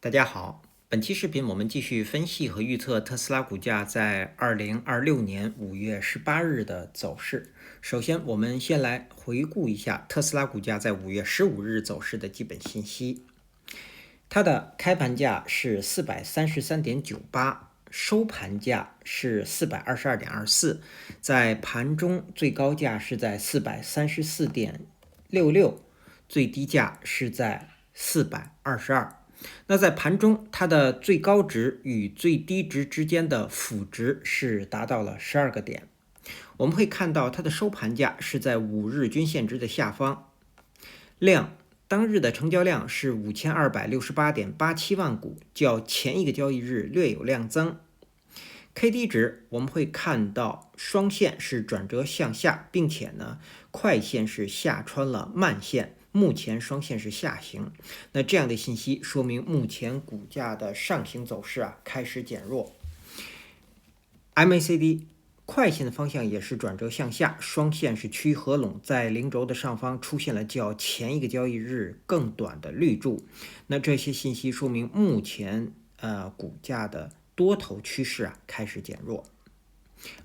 大家好，本期视频我们继续分析和预测特斯拉股价在2026年5月18日的走势。首先，我们先来回顾一下特斯拉股价在5月15日走势的基本信息。它的开盘价是433.98，收盘价是422.24，在盘中最高价是在434.66，最低价是在422。那在盘中，它的最高值与最低值之间的负值是达到了12个点。我们会看到它的收盘价是在5日均线值的下方，当日的成交量是5268.87万股，较前一个交易日略有量增。KD 值我们会看到双线是转折向下，并且呢，快线是下穿了慢线。目前双线是下行，那这样的信息说明目前股价的上行走势开始减弱。MACD 快线的方向也是转折向下，双线是趋于合拢，在零轴的上方出现了较前一个交易日更短的绿柱。那这些信息说明目前股价的多头趋势开始减弱。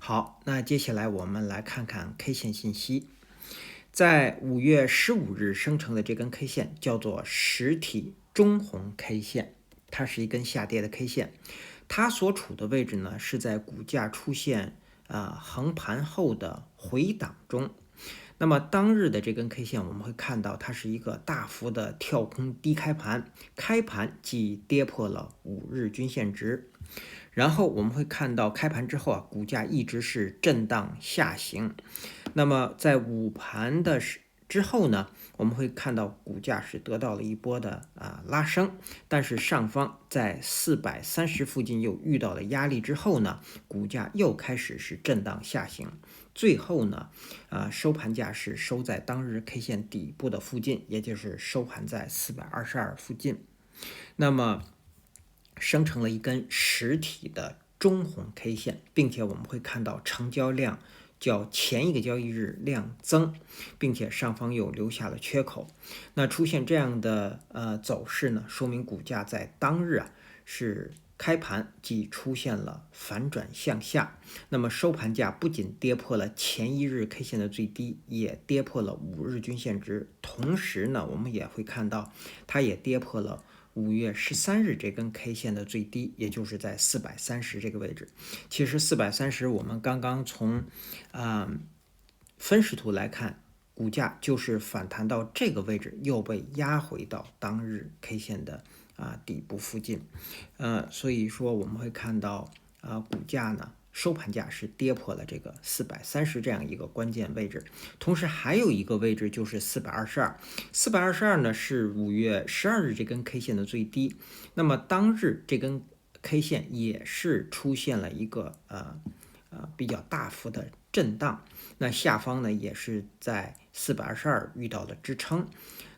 好，那接下来我们来看看 K 线信息。在5月15日生成的这根 K 线叫做实体中红 K 线，它是一根下跌的 K 线，它所处的位置呢是在股价出现横盘后的回档中。那么当日的这根 K 线我们会看到它是一个大幅的跳空低开盘，开盘即跌破了5日均线值，然后我们会看到开盘之后股价一直是震荡下行。那么在午盘的之后呢，我们会看到股价是得到了一波的拉升，但是上方在430附近又遇到了压力之后呢，股价又开始是震荡下行，最后呢，收盘价是收在当日 K 线底部的附近，也就是收盘在422附近。那么生成了一根实体的中红 K 线，并且我们会看到成交量较前一个交易日量增，并且上方又留下了缺口。那出现这样的走势呢，说明股价在当日是开盘即出现了反转向下。那么收盘价不仅跌破了前一日 K 线的最低，也跌破了5日均线值。同时呢，我们也会看到它也跌破了5月13日这根 K 线的最低，也就是在430这个位置。其实430我们刚刚从分时图来看，股价就是反弹到这个位置，又被压回到当日 K 线的底部附近。所以说我们会看到股价呢收盘价是跌破了这个430这样一个关键位置，同时还有一个位置就是422呢是5月12日这根 K 线的最低。那么当日这根 K 线也是出现了一个比较大幅的震荡，那下方呢也是在422遇到了支撑。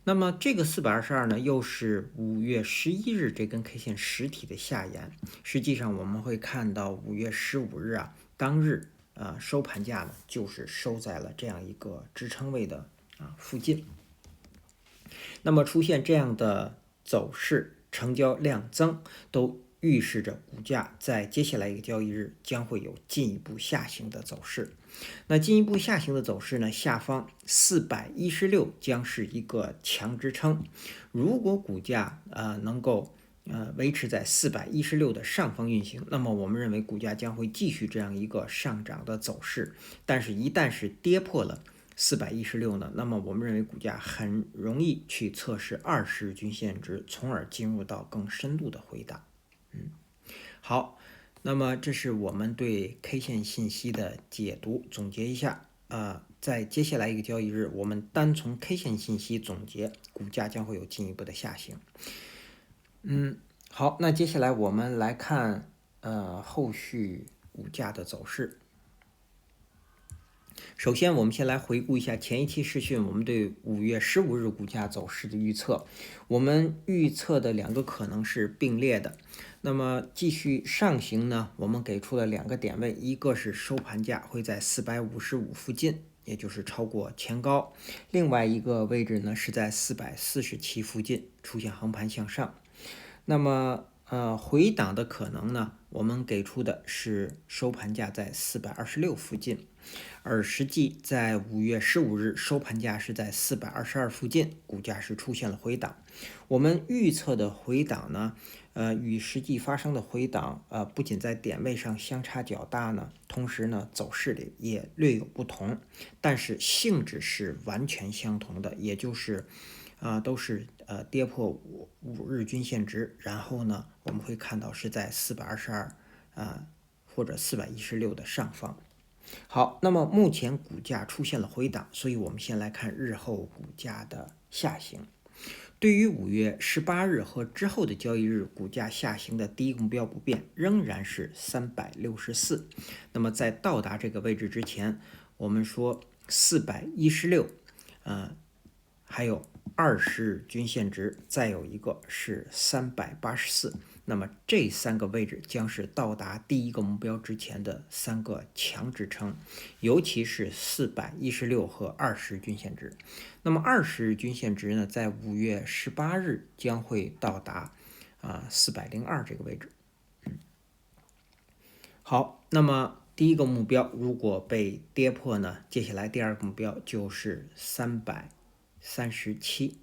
那么这个422呢，又是5月11日这根 K 线实体的下沿。实际上我们会看到5月15日当日收盘价呢，就是收在了这样一个支撑位的附近。那么出现这样的走势，成交量增，都预示着股价在接下来一个交易日将会有进一步下行的走势。那进一步下行的走势呢，下方416将是一个强支撑。如果股价能够维持在416的上方运行，那么我们认为股价将会继续这样一个上涨的走势。但是一旦是跌破了416呢，那么我们认为股价很容易去测试20日均线值，从而进入到更深度的回档。好，那么这是我们对 K 线信息的解读。总结一下在接下来一个交易日，我们单从 K 线信息总结，股价将会有进一步的下行。好，那接下来我们来看后续股价的走势。首先我们先来回顾一下前一期视讯我们对5月15日股价走势的预测。我们预测的两个可能是并列的。那么继续上行呢，我们给出了两个点位，一个是收盘价会在455附近，也就是超过前高，另外一个位置呢是在447附近出现横盘向上。那么回档的可能呢，我们给出的是收盘价在426附近，而实际在5月15日收盘价是在422附近，股价是出现了回档。我们预测的回档呢，与实际发生的回档不仅在点位上相差较大呢，同时呢走势里也略有不同，但是性质是完全相同的，也就是都是跌破五日均线值，然后呢我们会看到是在422或者416的上方。好，那么目前股价出现了回档，所以我们先来看日后股价的下行。对于5月18日和之后的交易日，股价下行的第一个目标不变，仍然是364。那么在到达这个位置之前，我们说416，还有20日均线值，再有一个是384。那么这3个位置将是到达第一个目标之前的3个强支撑，尤其是416和20日均线值。那么20日均线值呢，在5月18日将会到达402这个位置。好，那么第一个目标如果被跌破呢，接下来第二个目标就是337。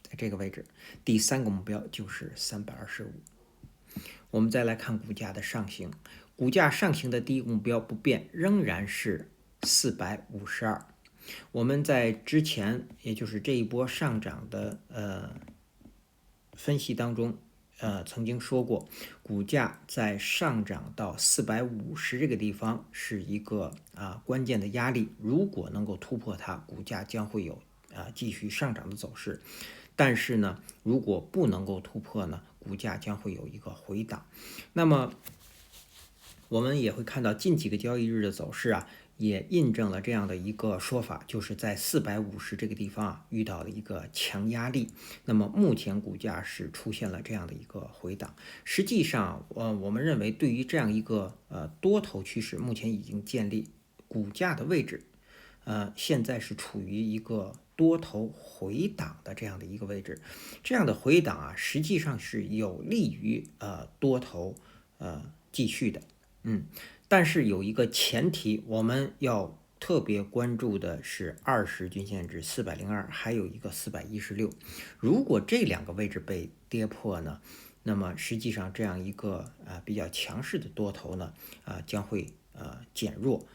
在这个位置，第三个目标就是325。我们再来看股价的上行，股价上行的第一个目标不变，仍然是452。我们在之前，也就是这一波上涨的分析当中，曾经说过，股价在上涨到450这个地方是一个关键的压力，如果能够突破它，股价将会有继续上涨的走势。但是呢，如果不能够突破呢，股价将会有一个回档。那么我们也会看到近几个交易日的走势也印证了这样的一个说法，就是在450这个地方遇到了一个强压力。那么目前股价是出现了这样的一个回档。实际上，我们认为对于这样一个多头趋势目前已经建立，股价的位置现在是处于一个多头回档的这样的一个位置。这样的回档实际上是有利于多头继续的。但是有一个前提，我们要特别关注的是20均线值402，还有一个416。如果这两个位置被跌破呢，那么实际上这样一个比较强势的多头呢将会减弱。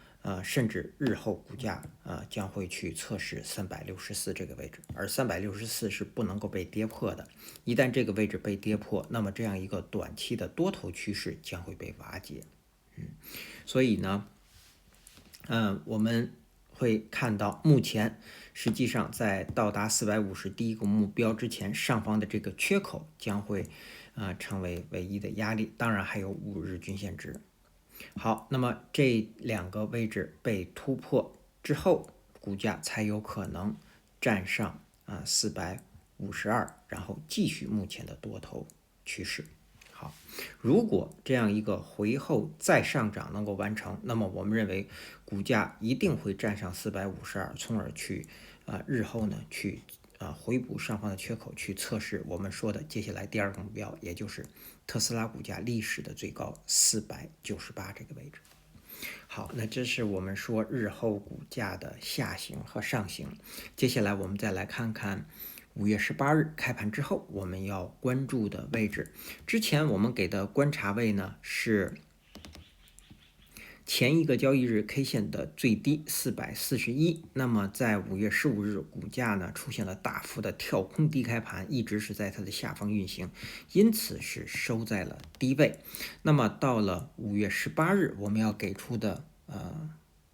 甚至日后股价将会去测试364这个位置，而364是不能够被跌破的。一旦这个位置被跌破，那么这样一个短期的多头趋势将会被瓦解。所以呢，我们会看到目前实际上在到达450第一个目标之前，上方的这个缺口将会成为唯一的压力，当然还有5日均线值。好，那么这两个位置被突破之后，股价才有可能站上452，然后继续目前的多头趋势。好，如果这样一个回后再上涨能够完成，那么我们认为股价一定会站上452，从而去日后呢去回补上方的缺口，去测试我们说的接下来第二个目标，也就是特斯拉股价历史的最高498这个位置。好，那这是我们说日后股价的下行和上行。接下来我们再来看看5月18日开盘之后我们要关注的位置。之前我们给的观察位呢是前一个交易日 K 线的最低441，那么在5月15日股价呢出现了大幅的跳空低开盘，一直是在它的下方运行，因此是收在了低位。那么到了5月18日我们要给出的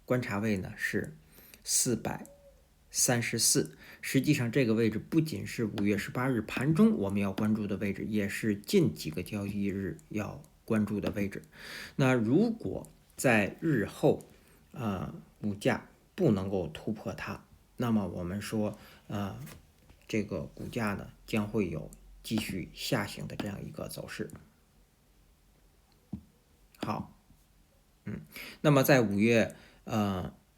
观察位呢是434，实际上这个位置不仅是5月18日盘中我们要关注的位置，也是近几个交易日要关注的位置。那如果在日后股价不能够突破它，那么我们说这个股价呢将会有继续下行的这样一个走势。好，那么在5月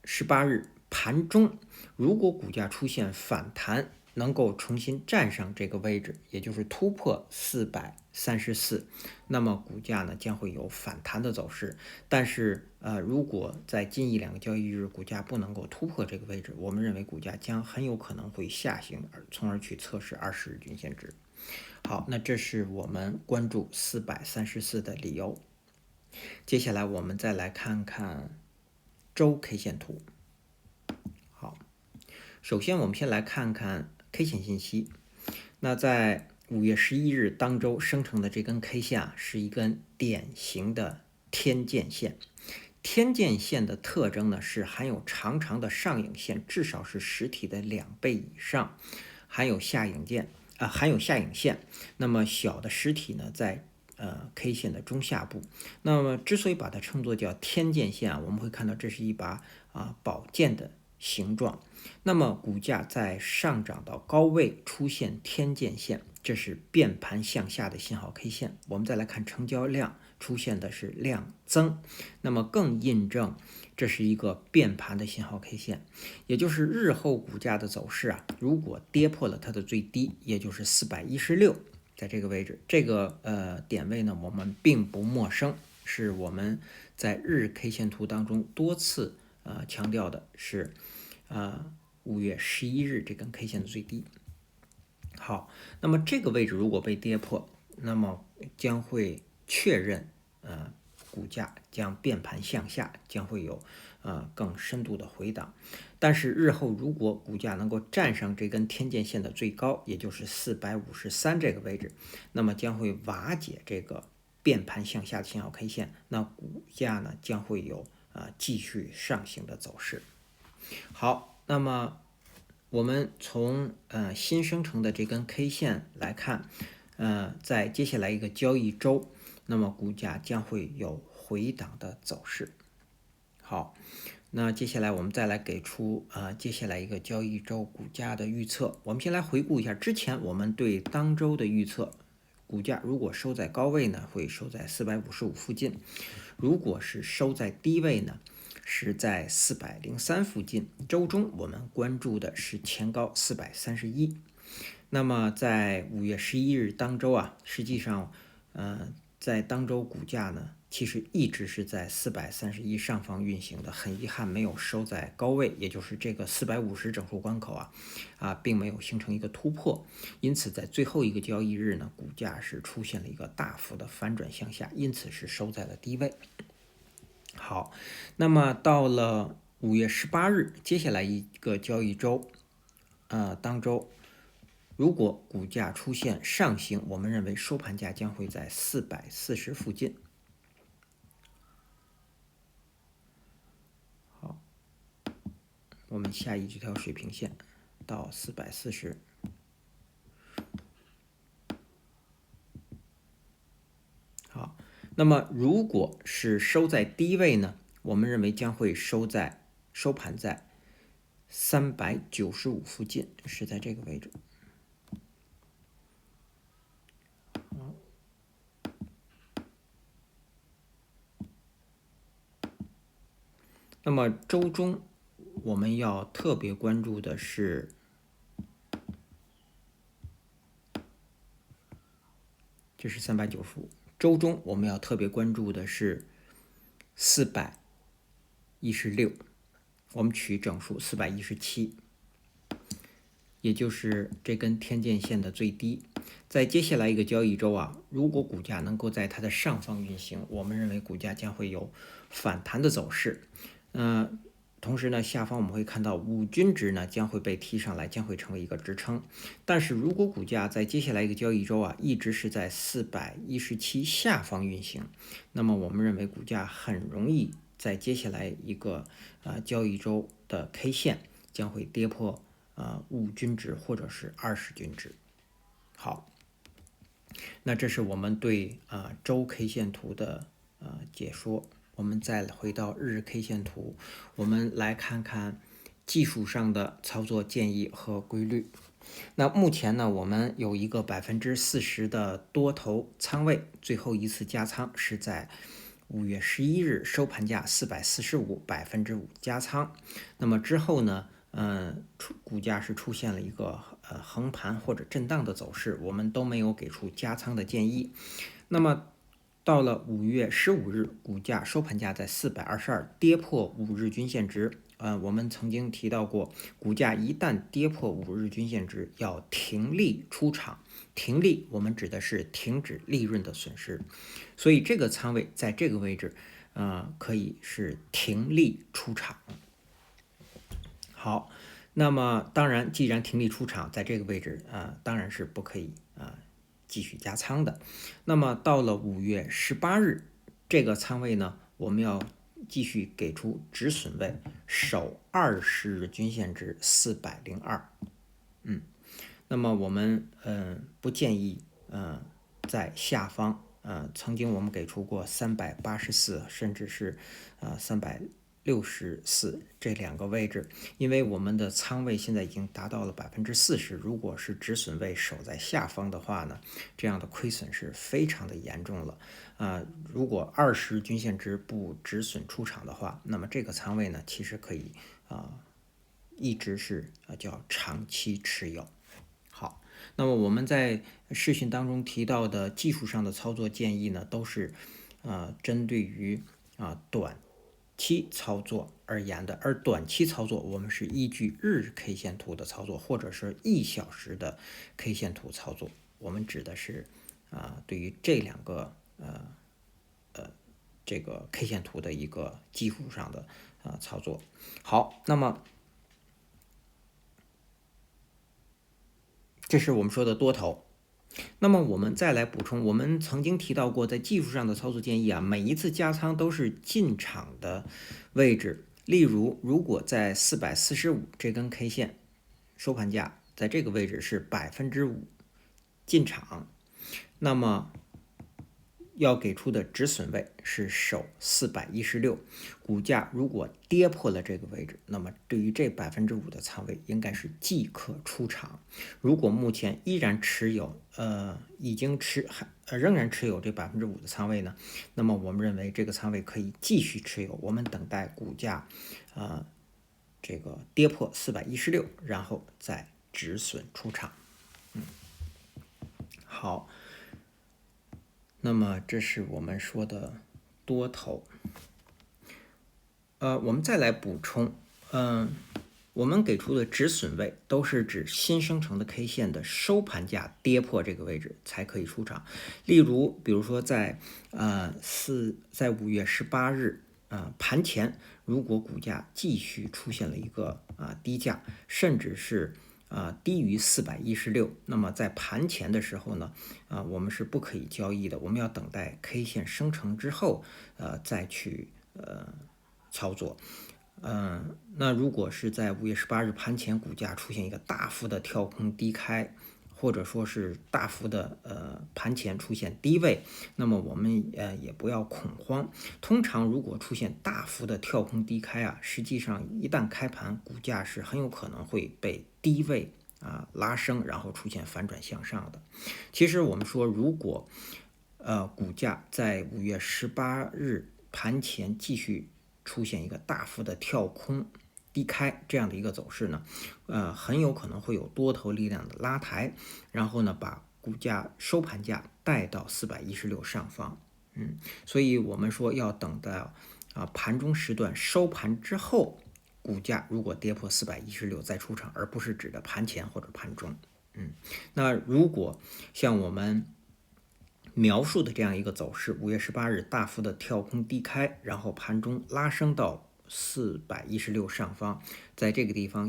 18日盘中，如果股价出现反弹，能够重新站上这个位置，也就是突破434，那么股价呢将会有反弹的走势。但是如果在近1-2个交易日股价不能够突破这个位置，我们认为股价将很有可能会下行，从而去测试20日均线值。好，那这是我们关注434的理由。接下来我们再来看看周 K 线图。好，首先我们先来看看 K 线信息。那在5月11日当周生成的这根 K 线啊，是一根典型的天剑线。天剑线的特征呢是含有长长的上影线，至少是实体的2倍以上，含有下影线。那么小的实体呢在K 线的中下部。那么之所以把它称作叫天剑线啊，我们会看到这是一把宝剑的形状。那么股价在上涨到高位出现天剑线，这是变盘向下的信号 K 线。我们再来看成交量出现的是量增，那么更印证这是一个变盘的信号 K 线，也就是日后股价的走势啊，如果跌破了它的最低，也就是416，在这个位置，这个点位呢我们并不陌生，是我们在日 K 线图当中多次强调的，是5月11日这根 K 线的最低。好，那么这个位置如果被跌破，那么将会确认股价将变盘向下，将会有更深度的回档。但是日后如果股价能够站上这根天剑线的最高，也就是453这个位置，那么将会瓦解这个变盘向下的信号 K 线，那股价呢将会有继续上行的走势。好，那么我们从新生成的这根 K 线来看，在接下来一个交易周，那么股价将会有回档的走势。好，那接下来我们再来给出接下来一个交易周股价的预测。我们先来回顾一下之前我们对当周的预测，股价如果收在高位呢，会收在455附近；如果是收在低位呢，是在403附近。周中我们关注的是前高431。那么在5月11日当周啊，实际上在当周股价呢其实一直是在431上方运行的，很遗憾没有收在高位，也就是这个450整数关口并没有形成一个突破，因此在最后一个交易日呢，股价是出现了一个大幅的反转向下，因此是收在了低位。好，那么到了5月18日，接下来一个交易周当周，如果股价出现上行，我们认为收盘价将会在440附近。好，我们下移这条水平线到440。好，那么如果是收在低位呢，我们认为将会收盘在395附近，是在这个位置。那么周中我们要特别关注的是这是395，周中我们要特别关注的是416，我们取整数417，也就是这根天剑线的最低。在接下来一个交易周如果股价能够在它的上方运行，我们认为股价将会有反弹的走势。同时呢，下方我们会看到5均值呢将会被提上来，将会成为一个支撑。但是如果股价在接下来一个交易周一直是在417下方运行，那么我们认为股价很容易在接下来一个交易周的 K 线将会跌破5均值或者是20均值。好，那这是我们对周 K 线图的解说。我们再回到日 K 线图，我们来看看技术上的操作建议和规律。那目前呢，我们有一个40%的多头仓位，最后一次加仓是在5月11日收盘价445，5%加仓。那么之后呢，股价是出现了一个横盘或者震荡的走势，我们都没有给出加仓的建议。那么到了5月15日，股价收盘价在422，跌破5日均线值。我们曾经提到过，股价一旦跌破5日均线值，要停利出场。停利，我们指的是停止利润的损失。所以这个仓位在这个位置，可以是停利出场。好，那么当然，既然停利出场，在这个位置当然是不可以继续加仓的。那么到了5月18日，这个仓位呢，我们要继续给出止损位，守20日均线值402。那么我们不建议在下方曾经我们给出过384，甚至是364这两个位置，因为我们的仓位现在已经达到了40%，如果是止损位守在下方的话呢，这样的亏损是非常的严重了。如果20均线值不止损出场的话，那么这个仓位呢，其实可以一直是叫长期持有。好，那么我们在视频当中提到的技术上的操作建议呢，都是针对于短期操作而言的，而短期操作我们是依据日 K 线图的操作，或者是1小时的 K 线图操作。我们指的是对于这两个这个 K 线图的一个技术上的操作。好，那么这是我们说的多头。那么我们再来补充，我们曾经提到过，在技术上的操作建议每一次加仓都是进场的位置。例如，如果在445这根 K 线收盘价在这个位置是5%进场，那么要给出的止损位是守416，股价如果跌破了这个位置，那么对于这5%的仓位应该是即可出场。如果目前依然持有，仍然持有这5%的仓位呢，那么我们认为这个仓位可以继续持有，我们等待股价这个跌破416，然后再止损出场。好。那么这是我们说的多头。我们再来补充，我们给出的止损位都是指新生成的 K 线的收盘价跌破这个位置才可以出场。例如，比如说在5月18日盘前，如果股价继续出现了一个低价，甚至是低于416，那么在盘前的时候呢，我们是不可以交易的，我们要等待 K 线生成之后，再去操作。那如果是在5月18日盘前，股价出现一个大幅的跳空低开，或者说是大幅的盘前出现低位，那么我们也不要恐慌。通常如果出现大幅的跳空低开实际上一旦开盘，股价是很有可能会被低位拉升，然后出现反转向上的。其实我们说，如果股价在5月18日盘前继续出现一个大幅的跳空低开这样的一个走势呢，很有可能会有多头力量的拉抬，然后呢把股价收盘价带到416上方。所以我们说要等到盘中时段收盘之后，股价如果跌破416再出场，而不是指的盘前或者盘中。那如果像我们描述的这样一个走势，5月18日大幅的跳空低开，然后盘中拉升到416上方，在这个地方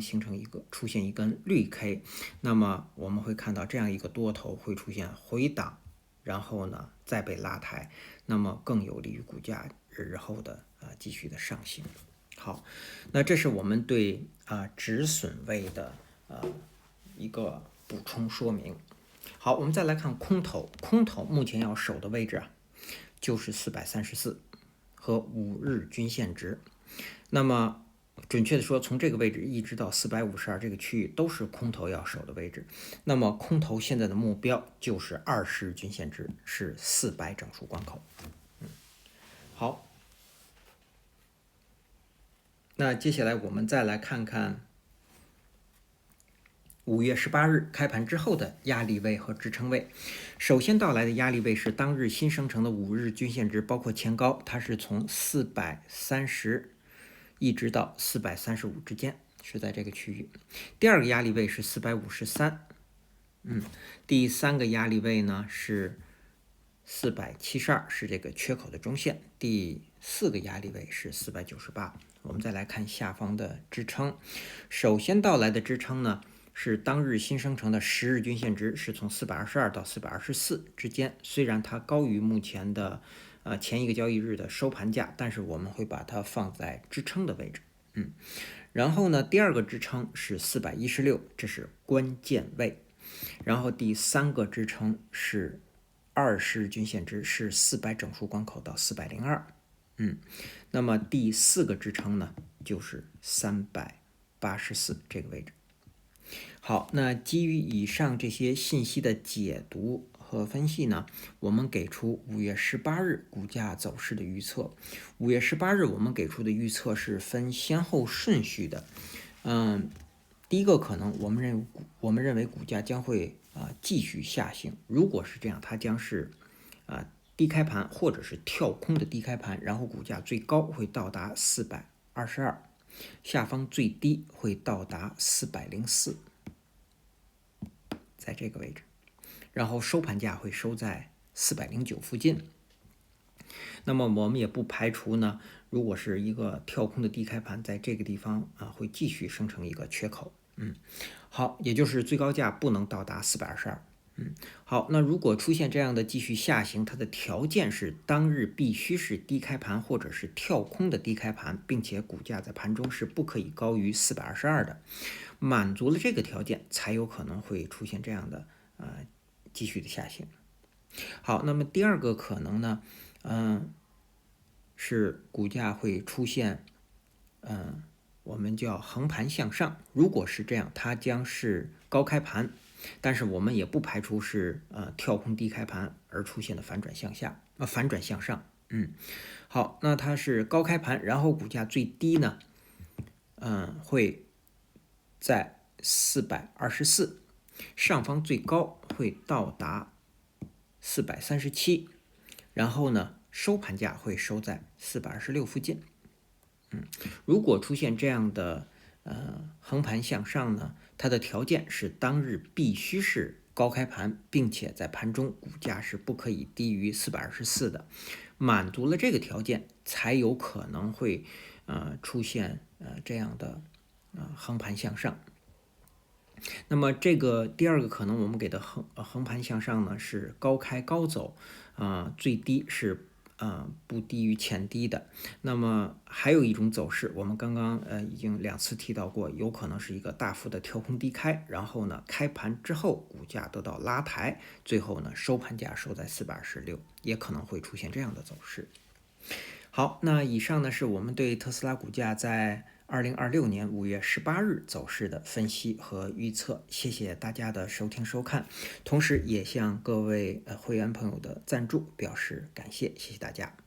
出现一根绿 K， 那么我们会看到这样一个多头会出现回档，然后呢再被拉抬，那么更有利于股价日后的继续的上行。好，那这是我们对止损位的一个补充说明。好，我们再来看空头。空头目前要守的位置就是434和5日均线值。那么准确的说，从这个位置一直到452这个区域都是空头要守的位置。那么空头现在的目标就是20日均线值，是400整数关口。好，那接下来我们再来看看5月18日开盘之后的压力位和支撑位。首先到来的压力位是当日新生成的5日均线值，包括前高，它是从430一直到435之间，是在这个区域。第二个压力位是453，第三个压力位呢是472，是这个缺口的中线。第四个压力位是498。我们再来看下方的支撑。首先到来的支撑呢是当日新生成的10日均线值，是从422到424之间。虽然它高于目前的前一个交易日的收盘价，但是我们会把它放在支撑的位置。然后呢，第二个支撑是416，这是关键位。然后第三个支撑是20日均线值，是400整数关口到402。那么第四个支撑呢，就是384这个位置。好，那基于以上这些信息的解读和分析呢，我们给出5月18日股价走势的预测。5月18日我们给出的预测是分先后顺序的。第一个可能，我们认为股价将会继续下行。如果是这样，它将是低开盘或者是跳空的低开盘，然后股价最高会到达422，下方最低会到达404，在这个位置，然后收盘价会收在409附近。那么我们也不排除呢，如果是一个跳空的低开盘，在这个地方会继续生成一个缺口。好，也就是最高价不能到达422。好，那如果出现这样的继续下行，它的条件是当日必须是低开盘或者是跳空的低开盘，并且股价在盘中是不可以高于422的。满足了这个条件，才有可能会出现这样的继续的下行。好，那么第二个可能呢，是股价会出现我们叫横盘向上。如果是这样，它将是高开盘，但是我们也不排除是跳空低开盘而出现的反转向上。好，那它是高开盘，然后股价最低呢，会在424，上方最高会到达437，然后呢，收盘价会收在426附近。如果出现这样的横盘向上呢，它的条件是当日必须是高开盘，并且在盘中股价是不可以低于424的。满足了这个条件，才有可能会出现这样的横盘向上。那么这个第二个可能，我们给的横盘向上呢是高开高走，最低是不低于前低的。那么还有一种走势，我们刚刚已经2次提到过，有可能是一个大幅的跳空低开，然后呢开盘之后股价得到拉抬，最后呢收盘价收在426，也可能会出现这样的走势。好，那以上呢是我们对特斯拉股价在2026年5月18日走势的分析和预测。谢谢大家的收听收看，同时也向各位会员朋友的赞助表示感谢，谢谢大家。